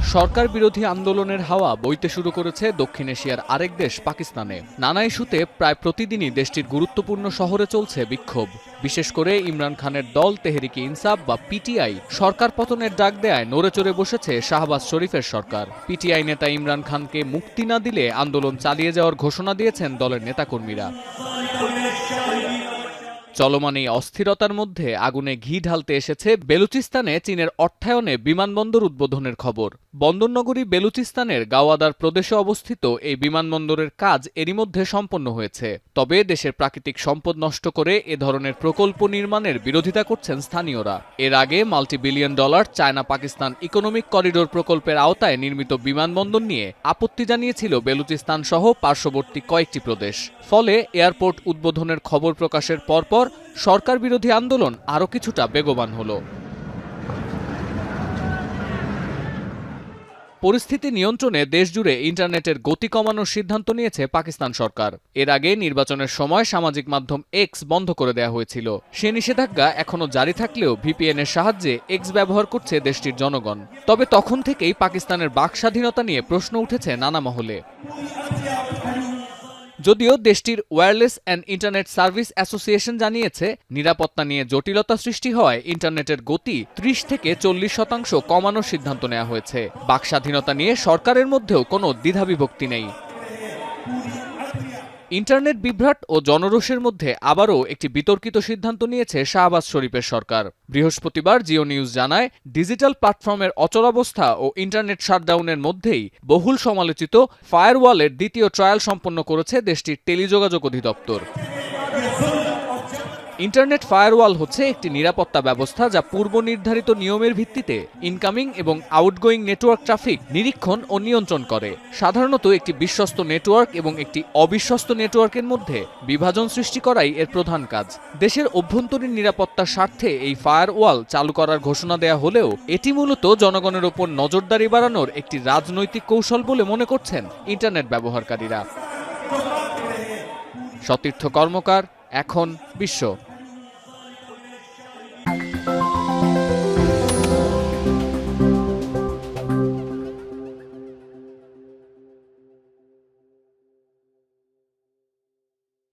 সরকার বিরোধী আন্দোলনের হাওয়া বইতে শুরু করেছে দক্ষিণ এশিয়ার আরেক দেশ পাকিস্তানে। নানা ইস্যুতে প্রায় প্রতিদিনই দেশটির গুরুত্বপূর্ণ শহরে চলছে বিক্ষোভ। বিশেষ করে ইমরান খানের দল তেহরিকে ইনসাফ বা পিটিআই সরকার পতনের ডাক দেয়ায় নড়েচড়ে বসেছে শাহবাজ শরীফের সরকার। পিটিআই নেতা ইমরান খানকে মুক্তি না দিলে আন্দোলন চালিয়ে যাওয়ার ঘোষণা দিয়েছেন দলের নেতাকর্মীরা। চলমান এই অস্থিরতার মধ্যে আগুনে ঘি ঢালতে এসেছে বেলুচিস্তানে চীনের অর্থায়নে বিমানবন্দর উদ্বোধনের খবর। বন্দরনগরী বেলুচিস্তানের গাওয়াদার প্রদেশে অবস্থিত এই বিমানবন্দরের কাজ এরই মধ্যে সম্পন্ন হয়েছে। তবে দেশের প্রাকৃতিক সম্পদ নষ্ট করে এ ধরনের প্রকল্প নির্মাণের বিরোধিতা করছেন স্থানীয়রা। এর আগে multi-billion dollar China Pakistan economic corridor প্রকল্পের আওতায় নির্মিত বিমানবন্দর নিয়ে আপত্তি জানিয়েছিল বেলুচিস্তান সহ পার্শ্ববর্তী কয়েকটি প্রদেশ। ফলে এয়ারপোর্ট উদ্বোধনের খবর প্রকাশের পরপর সরকার বিরোধী আন্দোলন আরও কিছুটা বেগবান হল। পরিস্থিতি নিয়ন্ত্রণে দেশজুড়ে ইন্টারনেটের গতি কমানোর সিদ্ধান্ত নিয়েছে পাকিস্তান সরকার। এর আগে নির্বাচনের সময় সামাজিক মাধ্যম এক্স বন্ধ করে দেওয়া হয়েছিল। সে নিষেধাজ্ঞা এখনও জারি থাকলেও ভিপিএন এর সাহায্যে এক্স ব্যবহার করছে দেশটির জনগণ। তবে তখন থেকেই পাকিস্তানের বাক স্বাধীনতা নিয়ে প্রশ্ন উঠেছে নানা মহলে। যদিও দেশটির wireless and internet service association জানিয়েছে, নিরাপত্তা নিয়ে জটিলতা সৃষ্টি হওয়ায় ইন্টারনেটের গতি 30 থেকে 40% কমানোর সিদ্ধান্ত নেওয়া হয়েছে। বাক স্বাধীনতা নিয়ে সরকারের মধ্যেও কোনো দ্বিধাবিভক্তি নেই। ইন্টারনেট বিভ্রাট ও জনরোষের মধ্যে আবারও একটি বিতর্কিত সিদ্ধান্ত নিয়েছে শাহবাজ শরীফের সরকার। বৃহস্পতিবার জিও নিউজ জানায়, ডিজিটাল প্ল্যাটফর্মের অচলাবস্থা ও ইন্টারনেট শাটডাউনের মধ্যেই বহুল সমালোচিত ফায়ারওয়ালের দ্বিতীয় ট্রায়াল সম্পন্ন করেছে দেশটির টেলিযোগাযোগ অধিদপ্তর। ইন্টারনেট ফায়ারওয়াল হচ্ছে একটি নিরাপত্তা ব্যবস্থা যা পূর্ব নির্ধারিত নিয়মের ভিত্তিতে ইনকামিং এবং আউটগোয়িং নেটওয়ার্ক ট্রাফিক নিরীক্ষণ ও নিয়ন্ত্রণ করে। সাধারণত একটি বিশ্বস্ত নেটওয়ার্ক এবং একটি অবিশ্বস্ত নেটওয়ার্কের মধ্যে বিভাজন সৃষ্টি করাই এর প্রধান কাজ। দেশের অভ্যন্তরীণ নিরাপত্তার স্বার্থে এই ফায়ারওয়াল চালু করার ঘোষণা দেয়া হলেও এটি মূলত জনগণের ওপর নজরদারি বাড়ানোর একটি রাজনৈতিক কৌশল বলে মনে করছেন ইন্টারনেট ব্যবহারকারীরা। সতীর্থ কর্মকার, এখন বিশ্ব।